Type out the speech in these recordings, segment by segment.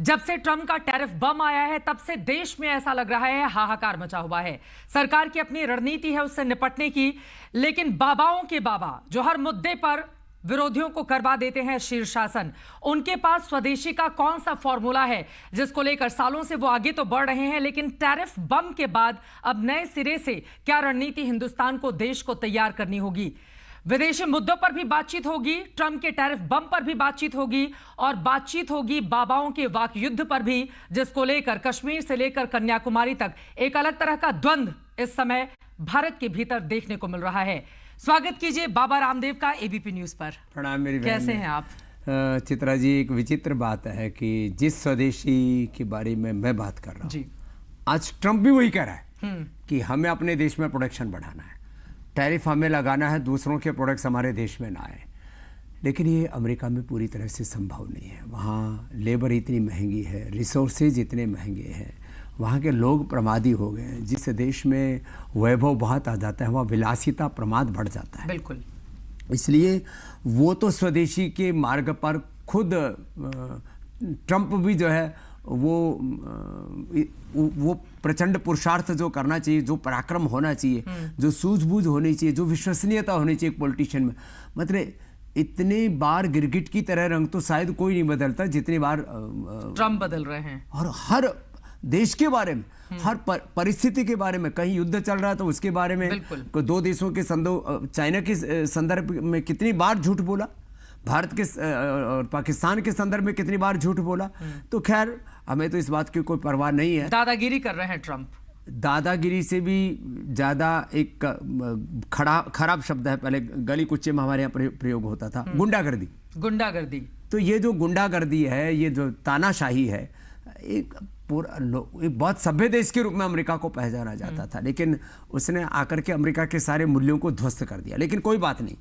जब से ट्रंप का टैरिफ बम आया है तब से देश में ऐसा लग रहा है हाहाकार मचा हुआ है। सरकार की अपनी रणनीति है उससे निपटने की, लेकिन बाबाओं के बाबा जो हर मुद्दे पर विरोधियों को करवा देते हैं शीर्षासन, उनके पास स्वदेशी का कौन सा फॉर्मूला है जिसको लेकर सालों से वो आगे तो बढ़ रहे हैं, लेकिन टैरिफ बम के बाद अब नए सिरे से क्या रणनीति हिंदुस्तान को, देश को तैयार करनी होगी। विदेशी मुद्दों पर भी बातचीत होगी, ट्रंप के टैरिफ बम पर भी बातचीत होगी और बातचीत होगी बाबाओं के वाक युद्ध पर भी, जिसको लेकर कश्मीर से लेकर कन्याकुमारी तक एक अलग तरह का द्वंद्व इस समय भारत के भीतर देखने को मिल रहा है। स्वागत कीजिए बाबा रामदेव का एबीपी न्यूज पर। प्रणाम मेरी बहन। कैसे हैं आप? चित्रा जी, एक विचित्र बात है कि जिस स्वदेशी के बारे में मैं बात कर रहा हूँ, आज ट्रंप भी वही कह रहा है कि हमें अपने देश में प्रोडक्शन बढ़ाना है, टैरिफ हमें लगाना है, दूसरों के प्रोडक्ट्स हमारे देश में ना आए। लेकिन ये अमेरिका में पूरी तरह से संभव नहीं है। वहाँ लेबर इतनी महंगी है, रिसोर्सेज इतने महंगे हैं, वहाँ के लोग प्रमादी हो गए हैं। जिस देश में वैभव बहुत आ जाता है वहाँ विलासिता प्रमाद बढ़ जाता है। बिल्कुल। इसलिए वो तो स्वदेशी के मार्ग पर खुद ट्रंप भी जो है वो प्रचंड पुरुषार्थ जो करना चाहिए, जो पराक्रम होना चाहिए, जो सूझबूझ होनी चाहिए, जो विश्वसनीयता होनी चाहिए एक पॉलिटिशियन में, मतलब इतने बार गिरगिट की तरह रंग तो शायद कोई नहीं बदलता जितनी बार ट्रंप बदल रहे हैं। और हर देश के बारे में, हर परिस्थिति के बारे में, कहीं युद्ध चल रहा है तो उसके बारे में, दो देशों के चाइना के संदर्भ में कितनी बार झूठ बोला, भारत के और पाकिस्तान के संदर्भ में कितनी बार झूठ बोला। तो खैर हमें तो इस बात की कोई परवाह नहीं है। दादागिरी कर रहे हैं ट्रंप। दादागिरी से भी ज्यादा एक खराब शब्द है, पहले गली कुच्चे में हमारे यहाँ प्रयोग होता था, गुंडागर्दी। गुंडागर्दी। तो ये जो गुंडागर्दी है, ये जो तानाशाही है, एक बहुत सभ्य देश के रूप में अमेरिका को पहचाना जाता था, लेकिन उसने आकर के अमेरिका के सारे मूल्यों को ध्वस्त कर दिया। लेकिन कोई बात नहीं,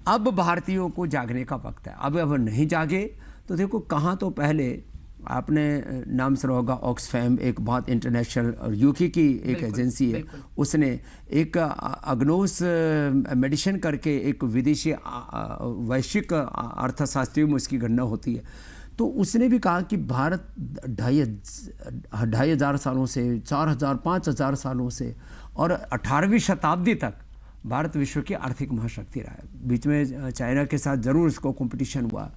अब भारतीयों को जागने का वक्त है। अब नहीं जागे तो देखो, कहाँ तो पहले आपने नाम सुना होगा ऑक्सफैम, एक बहुत इंटरनेशनल और यूके की एक एजेंसी है, उसने एक अग्नोस मेडिसिन करके एक विदेशी वैश्विक अर्थशास्त्रियों में उसकी गणना होती है, तो उसने भी कहा कि भारत 2500 सालों से, 4000 5000 सालों से और 18वीं शताब्दी तक भारत विश्व की आर्थिक महाशक्ति रहा है। बीच में चाइना के साथ जरूर इसको कंपटीशन हुआ,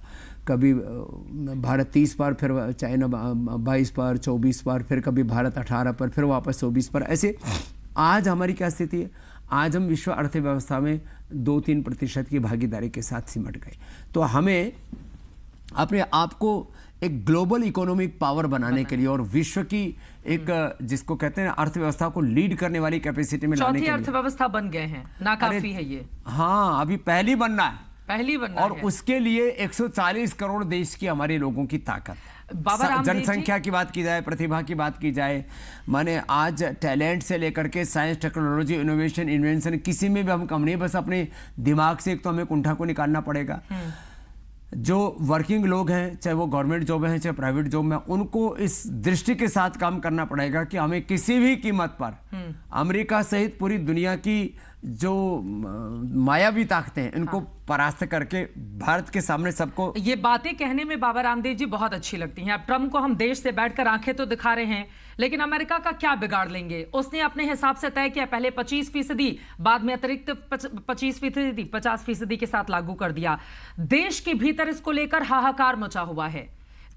कभी भारत 30 पर, फिर चाइना 22 पर, 24 पर, फिर कभी भारत 18 पर, फिर वापस 24 पर। ऐसे आज हमारी क्या स्थिति है? आज हम विश्व अर्थव्यवस्था में 2-3% की भागीदारी के साथ सिमट गए। तो हमें अपने आप को एक ग्लोबल इकोनॉमिक पावर बनाने के लिए और विश्व की एक जिसको कहते हैं अर्थव्यवस्था को लीड करने वाली कैपेसिटी में लाने के लिए, अर्थव्यवस्था बन गए हैं, नाकाफी है ये। हाँ, अभी पहली बनना है, पहली बनना और है। उसके लिए 140 करोड़ देश की हमारे लोगों की ताकत, जनसंख्या की बात की जाए, प्रतिभा की बात की जाए, माने आज टैलेंट से लेकर के साइंस, टेक्नोलॉजी, इनोवेशन, इन्वेंशन, किसी में भी हम कम नहीं। बस अपने दिमाग से एक तो हमें कुंठा को निकालना पड़ेगा। जो वर्किंग लोग हैं, चाहे वो गवर्नमेंट जॉब है चाहे प्राइवेट जॉब में, उनको इस दृष्टि के साथ काम करना पड़ेगा कि हमें किसी भी कीमत पर अमेरिका सहित पूरी दुनिया की जो मायावी ताकतें हैं, इनको परास्त करके भारत के सामने सबको। ये बातें कहने में बाबा रामदेव जी बहुत अच्छी लगती हैं। अब ट्रंप को हम देश से बैठकर आंखें तो दिखा रहे हैं, लेकिन अमेरिका का क्या बिगाड़ लेंगे? उसने अपने हिसाब से तय किया, पहले 25%, बाद में अतिरिक्त 25%, 50% के साथ लागू कर दिया। देश के भीतर इसको लेकर हाहाकार मचा हुआ है।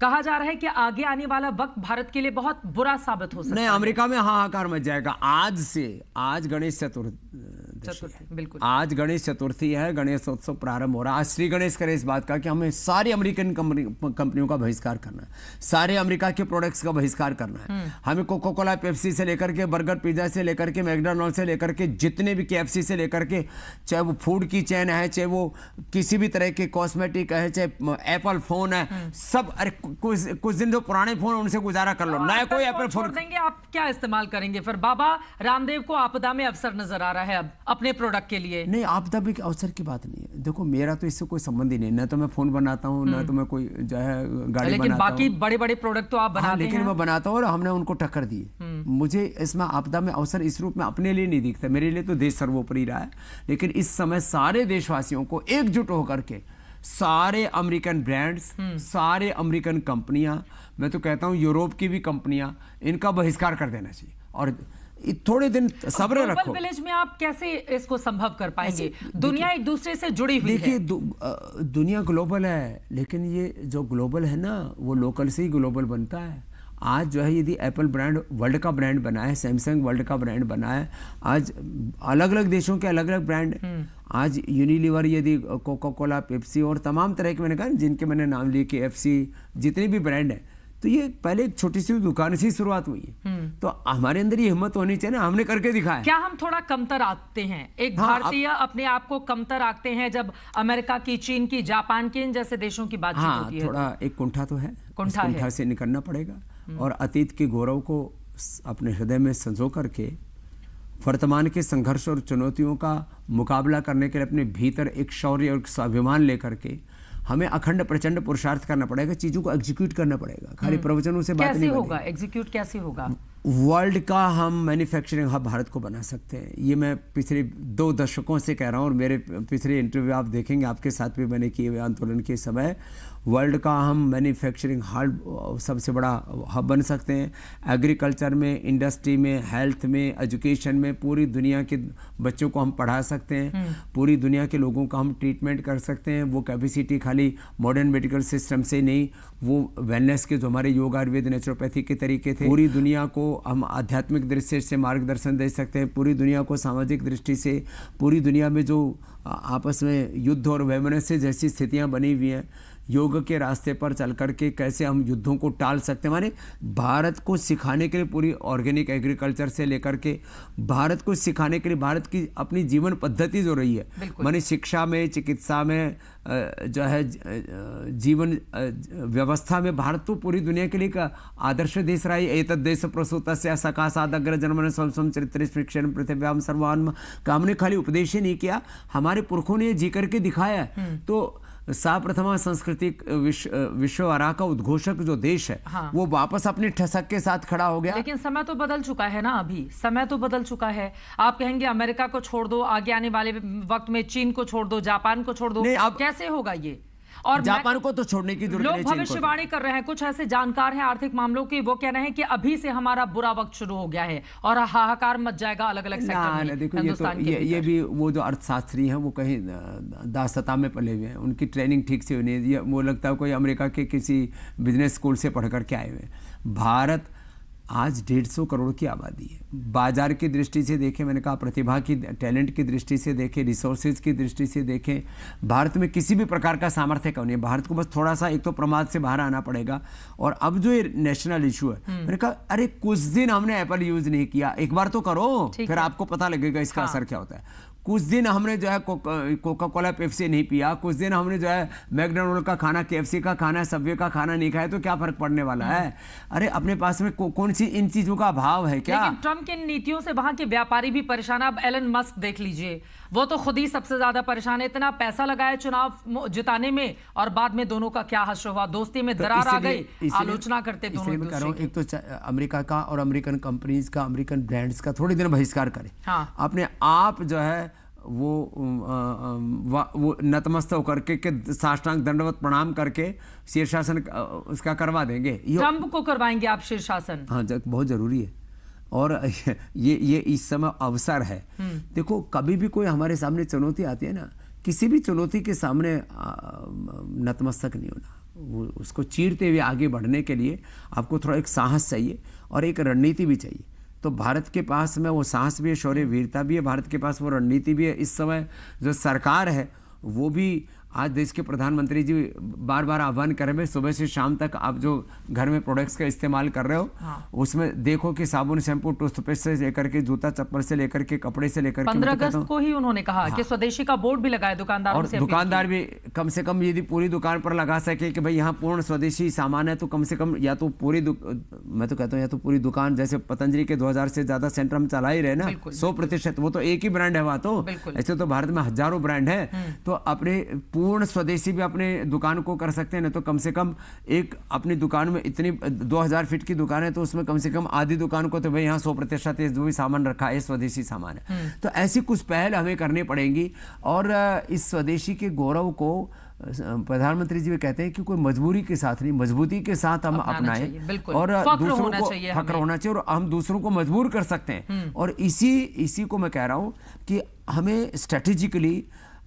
कहा जा रहा है कि आगे आने वाला वक्त भारत के लिए बहुत बुरा साबित हो सकता है। नहीं, अमेरिका में हाहाकार मच जाएगा। आज गणेश चतुर्थी, बिल्कुल, आज गणेश चतुर्थी है, गणेश उत्सव प्रारंभ हो रहा है। आज श्री गणेश करे इस बात का कि हमें सारी अमेरिकन कंपनियों का बहिष्कार करना है, सारे अमेरिका के प्रोडक्ट्स का बहिष्कार करना है। हमें कोका कोला, पेप्सी से लेकर के बर्गर पिज्जा से लेकर के मैकडॉनल्ड से लेकर के जितने भी KFC से लेकर के, चाहे वो फूड की चेन है, चाहे वो किसी भी तरह के कॉस्मेटिक है, चाहे एप्पल फोन है, सब। अरे कुछ दिन जो पुराने फोन उनसे गुजारा कर लो, नया कोई एप्पल फोन देंगे, आप क्या इस्तेमाल करेंगे? फिर बाबा रामदेव को आपदा में अवसर नजर आ रहा है अब अपने प्रोडक्ट के लिए। नहीं, आपदा में अवसर की बात नहीं है। देखो, मेरा तो इससे कोई संबंध ही नहीं, ना तो मैं फोन बनाता हूँ, ना तो मैं कोई जो है गाड़ी लेकिन बनाता हूँ। बाकी बड़े बड़े प्रोडक्ट तो आप बनाते हैं। लेकिन मैं बनाता हूँ और हमने उनको टक्कर दी। मुझे इसमें आपदा में अवसर इस रूप में अपने लिए नहीं दिखता। मेरे लिए तो देश सर्वोपरि रहा है, लेकिन इस समय सारे देशवासियों को एकजुट होकर के सारे अमेरिकन ब्रांड्स, सारे अमेरिकन कंपनियां, मैं तो कहता हूँ यूरोप की भी कंपनियां इनका बहिष्कार कर देना चाहिए और थोड़े दिन सब्र ग्लोबल रखो। विलेज में आप कैसे इसको संभव कर पाएंगे? दुनिया एक दूसरे से जुड़ी हुई है। देखिए दुनिया ग्लोबल है, लेकिन ये जो ग्लोबल है ना वो लोकल से ही ग्लोबल बनता है। आज जो है यदि एप्पल ब्रांड वर्ल्ड का ब्रांड बना है, सैमसंग वर्ल्ड का ब्रांड बना है, आज अलग अलग देशों के अलग अलग ब्रांड आज यूनिलीवर, यदि कोका कोला, पेप्सी और तमाम तरह के मैंने कहा जिनके मैंने नाम लिए KFC, जितने भी ब्रांड हैं, तो ये पहले एक छोटी सी दुकान से ही शुरुआत हुई है। तो हमारे अंदर ये हिम्मत होनी चाहिए ना, हमने करके दिखाया। क्या हम थोड़ा कमतर आते हैं? एक भारतीय अपने आप को कमतर आते हैं जब अमेरिका की, चीन की, जापान की, इन जैसे देशों की बातचीत होती है? थोड़ा एक कुंठा तो है, कुंठा से निकलना पड़ेगा और अतीत के गौरव को अपने हृदय में संजो करके वर्तमान के संघर्ष और चुनौतियों का मुकाबला करने के लिए अपने भीतर एक शौर्य और स्वाभिमान लेकर के हमें अखंड प्रचंड पुरुषार्थ करना पड़ेगा, चीजों को एग्जीक्यूट करना पड़ेगा। खाली प्रवचनों से बात नहीं होगा। एग्जीक्यूट कैसे होगा? वर्ल्ड का हम मैन्युफैक्चरिंग हब भारत को बना सकते हैं। ये मैं पिछले 2 दशकों से कह रहा हूँ और मेरे पिछले इंटरव्यू आप देखेंगे, आपके साथ भी मैंने किए हुए आंदोलन के समय। वर्ल्ड का हम मैन्युफैक्चरिंग हब सबसे बड़ा हब बन सकते हैं। एग्रीकल्चर में, इंडस्ट्री में, हेल्थ में, एजुकेशन में पूरी दुनिया के बच्चों को हम पढ़ा सकते हैं, पूरी दुनिया के लोगों का हम ट्रीटमेंट कर सकते हैं। वो कैपेसिटी खाली मॉडर्न मेडिकल सिस्टम से नहीं, वो वेलनेस के जो हमारे योग, आयुर्वेद, नेचुरोपैथी के तरीके थे, पूरी दुनिया को हम आध्यात्मिक दृष्टि से मार्गदर्शन दे सकते हैं, पूरी दुनिया को सामाजिक दृष्टि से, पूरी दुनिया में जो आपस में युद्ध और वैमनस्य जैसी स्थितियां बनी हुई हैं, योग के रास्ते पर चल करके कैसे हम युद्धों को टाल सकते हैं। माने भारत को सिखाने के लिए पूरी ऑर्गेनिक एग्रीकल्चर से लेकर के भारत को सिखाने के लिए भारत की अपनी जीवन पद्धति जो रही है, माने शिक्षा में, चिकित्सा में, जो है जीवन व्यवस्था में भारत तो पूरी दुनिया के लिए एक आदर्श देश रहा है। एतद् देश प्रसूतस्य सकाशादग्र जन्मन स्वम चरित्र शिक्षण पृथ्व्याम सर्वान्म का हमने खाली उपदेश ही नहीं किया, हमारे पुरखों ने जी करके दिखाया। तो सा प्रथमा सांस्कृतिक विश्व आरा का उद्घोषक जो देश है, वो वापस अपने ठसक के साथ खड़ा हो गया। लेकिन समय तो बदल चुका है ना, अभी समय तो बदल चुका है। आप कहेंगे अमेरिका को छोड़ दो, आगे आने वाले वक्त में चीन को छोड़ दो, जापान को छोड़ दो, कैसे होगा ये? और जापान को तो छोड़ने की जरूरत नहीं। लोग भविष्यवाणी कर रहे हैं, कुछ ऐसे जानकार हैं आर्थिक मामलों की, वो कह रहे हैं कि अभी से हमारा बुरा वक्त शुरू हो गया है और हाहाकार मच जाएगा अलग अलग सेक्टर में। देखो ये भी वो जो अर्थशास्त्री हैं वो कहीं दासता में पले हुए हैं, उनकी ट्रेनिंग ठीक से नहीं, वो लगता है कोई अमेरिका के किसी बिजनेस स्कूल से पढ़ करके आए हुए हैं। भारत आज 150 करोड़ की आबादी है। बाजार की दृष्टि से देखें, मैंने कहा प्रतिभा की, टैलेंट की दृष्टि से देखें, रिसोर्सेज की दृष्टि से देखें, भारत में किसी भी प्रकार का सामर्थ्य कम नहीं है। भारत को बस थोड़ा सा एक तो प्रमाद से बाहर आना पड़ेगा। और अब जो ये नेशनल इशू है, मैंने कहा अरे कुछ दिन हमने एप्पल यूज नहीं किया, एक बार तो करो, फिर आपको पता लगेगा इसका असर क्या होता है। कुछ दिन हमने जो है कोका कोला, पेप्सी नहीं पिया, कुछ दिन हमने जो है मैकडोनल्ड का खाना, KFC का खाना, सबवे का खाना नहीं खाया, तो क्या फर्क पड़ने वाला है? अरे अपने पास में कौन सी इन चीजों का अभाव है क्या? लेकिन ट्रम्प की नीतियों से वहां के व्यापारी भी परेशान। अब एलन मस्क देख लीजिए, वो तो खुद ही सबसे ज्यादा परेशान है। इतना पैसा लगाया चुनाव जिताने में और बाद में दोनों का क्या हश्र हुआ, दोस्ती में दरार आ गई, आलोचना करते दोनों एक दूसरे की। एक तो अमेरिका का और अमेरिकन कंपनीज का, अमेरिकन ब्रांड्स का थोड़ी दिन बहिष्कार करे, अपने आप जो है वो नतमस्तक होकर के साष्टांग दंडवत प्रणाम करके शीर्षासन उसका करवा देंगे। ट्रम्प को करवाएंगे आप शीर्षासन? हाँ, बहुत जरूरी है और ये इस समय अवसर है। देखो कभी भी कोई हमारे सामने चुनौती आती है ना, किसी भी चुनौती के सामने नतमस्तक नहीं होना, वो उसको चीरते हुए आगे बढ़ने के लिए आपको थोड़ा एक साहस चाहिए और एक रणनीति भी चाहिए। तो भारत के पास में वो साहस भी है, शौर्य वीरता भी है, भारत के पास वो रणनीति भी है। इस समय जो सरकार है वो भी, आज देश के प्रधानमंत्री जी बार बार आह्वान कर रहे हैं, सुबह से शाम तक आप जो घर में प्रोडक्ट्स का इस्तेमाल कर रहे हो, उसमें देखो कि साबुन, शैम्पू, टूथपेस्ट से लेकर के जूता चप्पल से लेकर के कपड़े से लेकर 15 अगस्त को ही उन्होंने कहा कि स्वदेशी का बोर्ड भी लगाए दुकानदारों से। दुकानदार भी कम से कम यदि पूरी दुकान पर लगा सके कि भाई यहाँ पूर्ण स्वदेशी सामान है, तो कम से कम या तो मैं तो कहता हूँ या तो पूरी दुकान, जैसे पतंजलि के 2000 से ज्यादा सेंटर हम चला ही रहे ना, 100%, वो तो एक ही ब्रांड है वहाँ, तो ऐसे तो भारत में हजारों ब्रांड है। तो अपने पूर्ण स्वदेशी भी अपने दुकान को कर सकते हैं ना, तो कम से कम एक अपनी दुकान में इतनी 2000 फीट की दुकान है, तो उसमें कम से कम आधी दुकान को तो भाई यहाँ 100% जो भी सामान रखा है स्वदेशी सामान है। तो ऐसी कुछ पहल हमें करनी पड़ेंगी और इस स्वदेशी के गौरव को प्रधानमंत्री जी भी कहते हैं कि कोई मजबूरी के साथ नहीं, मजबूती के साथ हम अपनाएं और दूसरों को फक्र होना चाहिए और हम दूसरों को मजबूर कर सकते हैं। और इसी को मैं कह रहा हूँ कि हमें स्ट्रेटेजिकली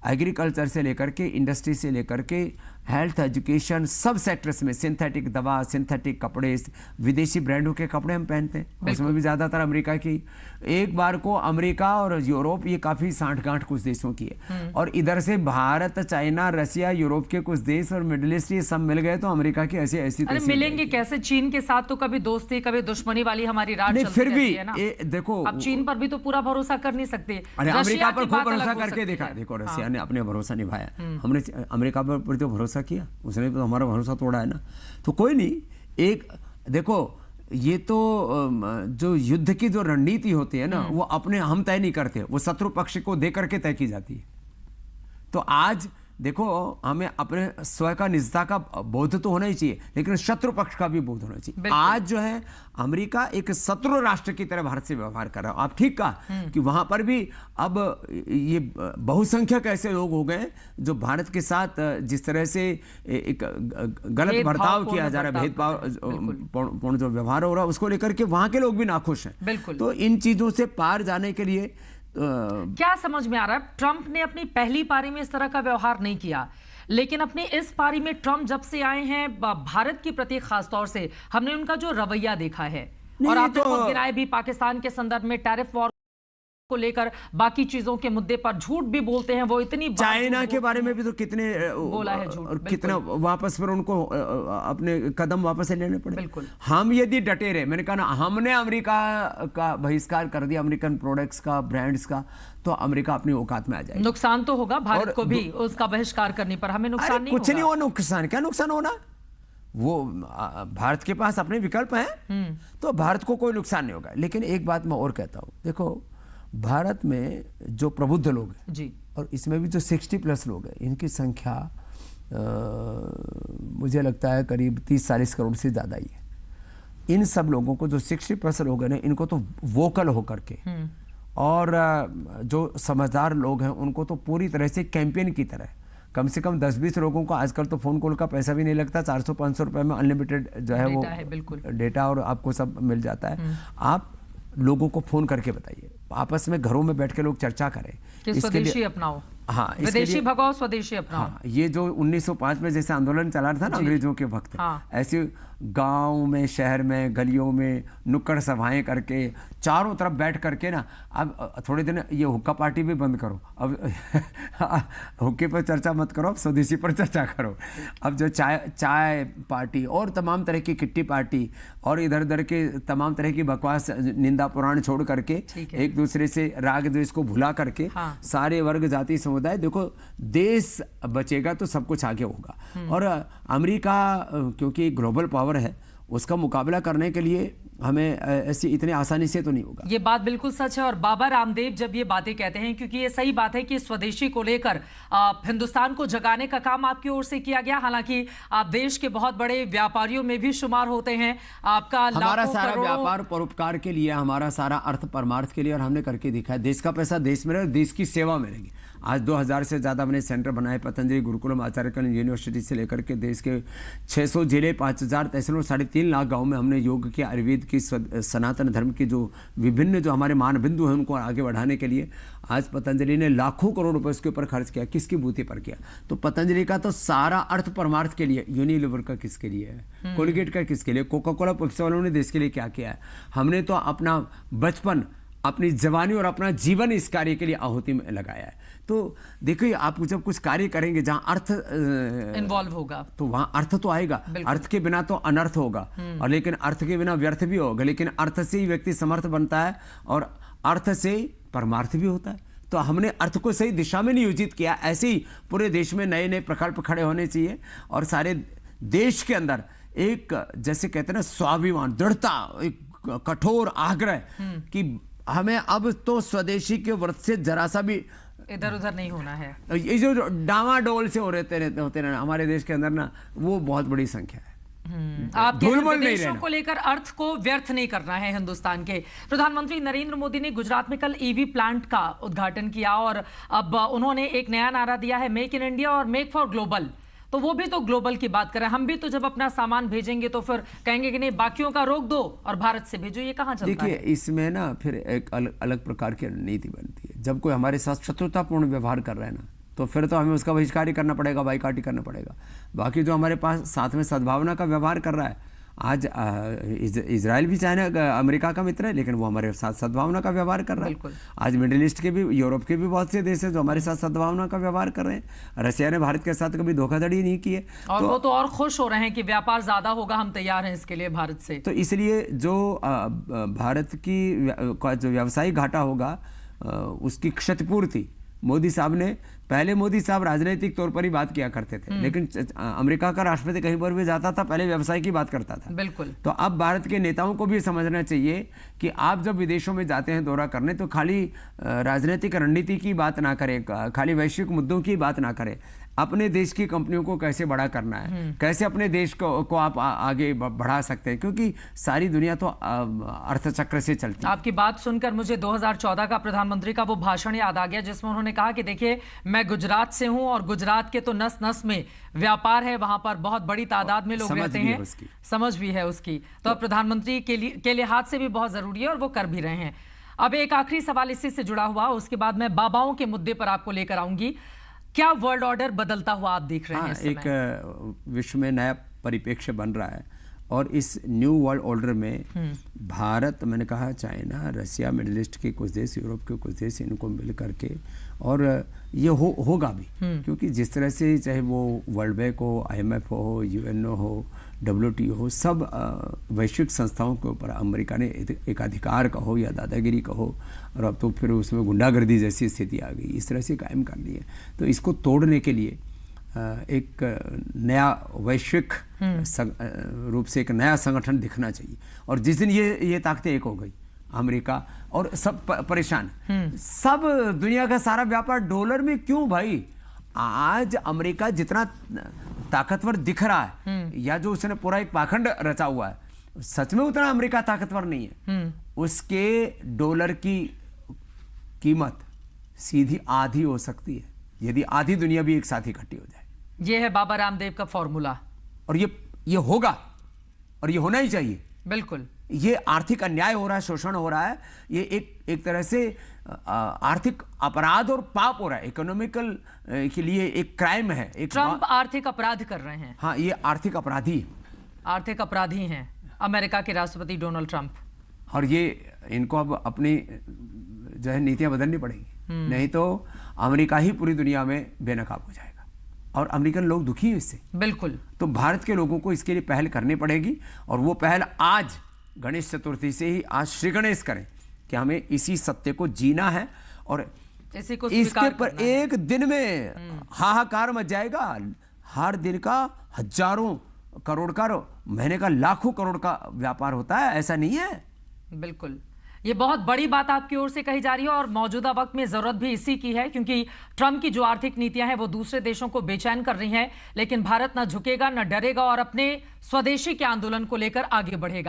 एग्रीकल्चर से लेकर के इंडस्ट्री से लेकर के हेल्थ, एजुकेशन, सब सेक्टर्स में सिंथेटिक दवा, सिंथेटिक कपड़े, विदेशी ब्रांडों के कपड़े हम पहनते हैं, उसमें भी ज़्यादातर अमेरिका की। एक बार को अमेरिका और यूरोप ये काफ़ी सांठगांठ कुछ देशों की है, और इधर से भारत, चाइना, रशिया, यूरोप के कुछ देश और मिडिल ईस्ट ये सब मिल गए तो अमेरिका की ऐसी मिलेंगे कैसे? चीन के साथ तो कभी दोस्ती कभी दुश्मनी वाली हमारी रात चलती फिर भी है ना। देखो, अब चीन पर भी तो पूरा भरोसा कर नहीं सकते। अरे अमेरिका पर खूब भरोसा करके देखा, देखो रशिया ने अपने भरोसा निभाया, हमने अमेरिका पर तो भरोसा किया, उसने तो हमारा भरोसा तोड़ा है ना। तो कोई नहीं, एक देखो ये तो जो युद्ध की जो रणनीति होती है ना, वो अपने हम तय नहीं करते, वो शत्रु पक्ष को दे करके तय की जाती है। तो आज देखो हमें अपने स्वयं का निजता का बोध तो होना ही चाहिए, लेकिन शत्रु पक्ष का भी बोध होना चाहिए। आज जो है अमेरिका एक शत्रु राष्ट्र की तरह भारत से व्यवहार कर रहा है। आप ठीक कहा कि वहां पर भी अब ये बहुसंख्यक ऐसे लोग हो गए जो भारत के साथ जिस तरह से एक गलत बर्ताव किया जा रहा है, भेदभाव पूर्ण जो व्यवहार हो रहा है, उसको लेकर के वहां के लोग भी नाखुश हैं। तो इन चीजों से पार जाने के लिए क्या समझ में आ रहा है? ट्रंप ने अपनी पहली पारी में इस तरह का व्यवहार नहीं किया, लेकिन अपनी इस पारी में ट्रंप जब से आए हैं भारत के प्रति खासतौर से हमने उनका जो रवैया देखा है, और आपने खुद गिनाए भी पाकिस्तान के संदर्भ में टैरिफ वॉर को लेकर, बाकी चीजों के मुद्दे पर झूठ भी बोलते हैं वो, इतनी चाइना के बारे में भी तो कितने बोला है झूठ, और कितना वापस फिर उनको अपने कदम वापस लेने पड़े। बिल्कुल हम यदि डटे रहे, मैंने कहा ना, हमने अमेरिका का बहिष्कार कर दिया, अमेरिकन प्रोडक्ट्स का, ब्रांड्स का, तो अमेरिका अपनी औकात में आ जाएगी। नुकसान तो होगा भारत को भी उसका बहिष्कार करने पर, हमें नुकसान नहीं कुछ नहीं हो, नुकसान क्या नुकसान होना, वो भारत के पास अपने विकल्प हैं, तो भारत को कोई नुकसान नहीं होगा। लेकिन एक बात मैं और कहता हूं, देखो भारत में जो प्रबुद्ध लोग हैं जी, और इसमें भी जो 60+ लोग हैं, इनकी संख्या मुझे लगता है करीब 30-40 करोड़ से ज़्यादा ही है। इन सब लोगों को जो 60+ लोग हैं, इनको तो वोकल होकर के, और जो समझदार लोग हैं उनको तो पूरी तरह से कैंपेन की तरह, कम से कम 10-20 लोगों को, आजकल तो फ़ोन कॉल का पैसा भी नहीं लगता, 400-500 रुपये में अनलिमिटेड जो है वो डेटा और आपको सब मिल जाता है। आप लोगों को फ़ोन करके बताइए, आपस में घरों में बैठ के लोग चर्चा करें कि स्वदेशी अपनाओ, हाँ, विदेशी भगाओ स्वदेशी अपनाओ। हाँ, ये जो 1905 में जैसे आंदोलन चला रहा था ना अंग्रेजों के वक्त, हाँ। ऐसे गांव में, शहर में, गलियों में नुक्कड़ सभाएं करके चारों तरफ बैठ करके ना, अब थोड़े दिन ये हुक्का पार्टी भी बंद करो, अब हुक्के पर चर्चा मत करो, अब स्वदेशी पर चर्चा करो। अब जो चाय पार्टी और तमाम तरह की किट्टी पार्टी और इधर उधर के तमाम तरह की बकवास निंदा पुराण छोड़ करके, एक दूसरे से राग द्वेष को भुला करके, हाँ। सारे वर्ग जाति समुदाय, देखो देश बचेगा तो सब कुछ आगे होगा। और अमेरिका क्योंकि ग्लोबल पावर है, उसका मुकाबला करने के लिए हमें ऐसी इतने आसानी से तो नहीं होगा। ये बात बिल्कुल सच है। और बाबा रामदेव जब ये बातें कहते हैं, क्योंकि ये सही बात है कि स्वदेशी को लेकर हिंदुस्तान को जगाने का काम आपकी ओर से किया गया। हालांकि आप देश के बहुत बड़े व्यापारियों में भी शुमार होते हैं, आपका हमारा सारा व्यापार परोपकार के लिए, हमारा सारा अर्थ परमार्थ के लिए, और हमने करके दिखा है। देश का पैसा देश में रहे, देश की सेवा में रहेगी। आज 2000 से ज़्यादा हमने सेंटर बनाए, पतंजलि, गुरुकुलम, आचार्य करण यूनिवर्सिटी से लेकर के देश के 600 जिले, 5000 तहसीलों, 3.5 लाख गाँव में हमने योग की, आयुर्वेद की, सनातन धर्म की जो विभिन्न जो हमारे मान बिंदु हैं उनको आगे बढ़ाने के लिए आज पतंजलि ने लाखों करोड़ रुपए उसके ऊपर खर्च किया। किसकी बूते पर किया? तो पतंजलि का तो सारा अर्थ परमार्थ के लिए। यूनिलीवर का किसके लिए है? कोलगेट का किसके लिए? कोका कोला पेप्सी वालों ने देश के लिए क्या किया है? हमने तो अपना बचपन, अपनी जवानी और अपना जीवन इस कार्य के लिए आहुति में लगाया है। तो देखिए, आप जब कुछ कार्य करेंगे जहां अर्थ इन्वॉल्व होगा तो वहां अर्थ तो आएगा। अर्थ के बिना तो अनर्थ होगा, और लेकिन अर्थ के बिना व्यर्थ भी होगा। लेकिन अर्थ से ही व्यक्ति समर्थ बनता है, और अर्थ से ही परमार्थ भी होता है। तो हमने अर्थ को सही दिशा में नियोजित किया। ऐसे ही पूरे देश में नए नए प्रकल्प खड़े होने चाहिए, और सारे देश के अंदर एक, जैसे कहते हैं ना, स्वाभिमान, दृढ़ता, एक कठोर आग्रह कि हमें अब तो स्वदेशी के व्रत से जरा सा भी इधर उधर नहीं होना है। ये जो डामाडोल से होते रहते हमारे देश के अंदर ना, वो बहुत बड़ी संख्या है। आप धूलमल नहीं विदेशों रहना। को लेकर अर्थ को व्यर्थ नहीं करना है हिंदुस्तान के। प्रधानमंत्री नरेंद्र मोदी ने गुजरात में कल ईवी प्लांट का उद्घाटन किया और अब उन्होंने एक नया नारा दिया है, मेक इन इंडिया और मेक फॉर ग्लोबल। तो वो भी तो ग्लोबल की बात कर रहे हैं। हम भी तो जब अपना सामान भेजेंगे तो फिर कहेंगे कि नहीं, बाकियों का रोक दो और भारत से भेजो। ये कहाँ चलता देखिए, है? इसमें ना फिर एक अलग प्रकार की रणनीति बनती है। जब कोई हमारे साथ शत्रुतापूर्ण व्यवहार कर रहा है ना, तो फिर तो हमें उसका बहिष्कार ही करना पड़ेगा, बाइकाट ही करना पड़ेगा। बाकी जो हमारे पास साथ में सद्भावना का व्यवहार कर रहा है, आज इजराइल भी चाइना अमेरिका का मित्र है, लेकिन वो हमारे साथ सद्भावना का व्यवहार कर रहा है। बिल्कुल। आज मिडिल ईस्ट के भी, यूरोप के भी बहुत से देश हैं जो हमारे साथ सद्भावना का व्यवहार कर रहे हैं। रशिया ने भारत के साथ कभी धोखाधड़ी नहीं की है। और वो तो और खुश हो रहे हैं कि व्यापार ज्यादा होगा, हम तैयार हैं इसके लिए भारत से। तो इसलिए जो भारत की का जो व्यावसायिक घाटा होगा, उसकी क्षतिपूर्ति मोदी साहब ने, पहले मोदी साहब राजनीतिक तौर पर ही बात किया करते थे, लेकिन अमेरिका का राष्ट्रपति कहीं पर भी जाता था पहले व्यवसाय की बात करता था। बिल्कुल। तो अब भारत के नेताओं को भी समझना चाहिए कि आप जब विदेशों में जाते हैं दौरा करने, तो खाली राजनीतिक रणनीति की बात ना करें, खाली वैश्विक मुद्दों की बात ना करें। अपने देश की कंपनियों को कैसे बड़ा करना है, कैसे अपने देश को आप आगे बढ़ा सकते हैं, क्योंकि सारी दुनिया तो अर्थचक्र से चलती है। आपकी बात सुनकर मुझे 2014 का प्रधानमंत्री का वो भाषण याद आ गया, जिसमें उन्होंने कहा कि देखिए, मैं गुजरात से हूं और गुजरात के तो नस नस में व्यापार है, वहां पर बहुत बड़ी तादाद में लोग रहते हैं, समझ भी है उसकी। तो अब प्रधानमंत्री के लिहाज से भी बहुत जरूरी है और वो कर भी रहे हैं। अब एक आखिरी सवाल इसी से जुड़ा हुआ, उसके बाद मैं बाबाओं के मुद्दे पर आपको लेकर आऊंगी। क्या वर्ल्ड ऑर्डर बदलता हुआ आप देख रहे हैं इस समय? एक विश्व में नया परिप्रेक्ष्य बन रहा है और इस न्यू वर्ल्ड ऑर्डर में भारत, मैंने कहा चाइना, रशिया, मिडिल ईस्ट के कुछ देश, यूरोप के कुछ देश, इनको मिल करके, और ये होगा भी, क्योंकि जिस तरह से चाहे वो वर्ल्ड बैंक हो, IMF हो, UNO हो, WTO हो, सब वैश्विक संस्थाओं के ऊपर अमेरिका ने एक अधिकार का हो या दादागिरी का हो, और अब तो फिर उसमें गुंडागर्दी जैसी स्थिति आ गई, इस तरह से कायम कर ली है। तो इसको तोड़ने के लिए एक नया वैश्विक रूप से एक नया संगठन दिखना चाहिए। और जिस दिन ये ताकतें एक हो गई, अमेरिका और सब परेशान, सब दुनिया का सारा व्यापार डॉलर में क्यों भाई? आज अमेरिका जितना ताकतवर दिख रहा है, या जो उसने पूरा एक पाखंड रचा हुआ है, सच में उतना अमेरिका ताकतवर नहीं है। उसके डॉलर की कीमत सीधी आधी हो सकती है, यदि आधी दुनिया भी एक साथ इकट्ठी हो जाए। ये है बाबा रामदेव का फॉर्मूला, और ये होगा, और ये होना ही चाहिए। बिल्कुल। ये आर्थिक अन्याय हो रहा है, शोषण हो रहा है, ये एक तरह से आर्थिक अपराध और पाप हो रहा है, इकोनॉमिकल के लिए एक क्राइम है। ट्रंप आर्थिक अपराध कर रहे हैं। हाँ, ये आर्थिक अपराधी हैं अमेरिका के राष्ट्रपति डोनाल्ड ट्रंप। और ये इनको अब अपनी जो है नीतियां बदलनी पड़ेगी, नहीं तो अमेरिका ही पूरी दुनिया में बेनकाब हो जाएगा, और अमेरिकन लोग दुखी हैं इससे। बिल्कुल। तो भारत के लोगों को इसके लिए पहल करनी पड़ेगी, और वो पहल आज गणेश चतुर्थी से ही, आज श्री गणेश करें कि हमें इसी सत्य को जीना है, और इसके पर एक दिन में हाहाकार मच जाएगा। हर दिन का हजारों करोड़ का, महीने का लाखों करोड़ का व्यापार होता है, ऐसा नहीं है। बिल्कुल, ये बहुत बड़ी बात आपकी ओर से कही जा रही है, और मौजूदा वक्त में जरूरत भी इसी की है, क्योंकि ट्रंप की जो आर्थिक नीतियां हैं वो दूसरे देशों को बेचैन कर रही हैं, लेकिन भारत ना झुकेगा, ना डरेगा, और अपने स्वदेशी के आंदोलन को लेकर आगे बढ़ेगा।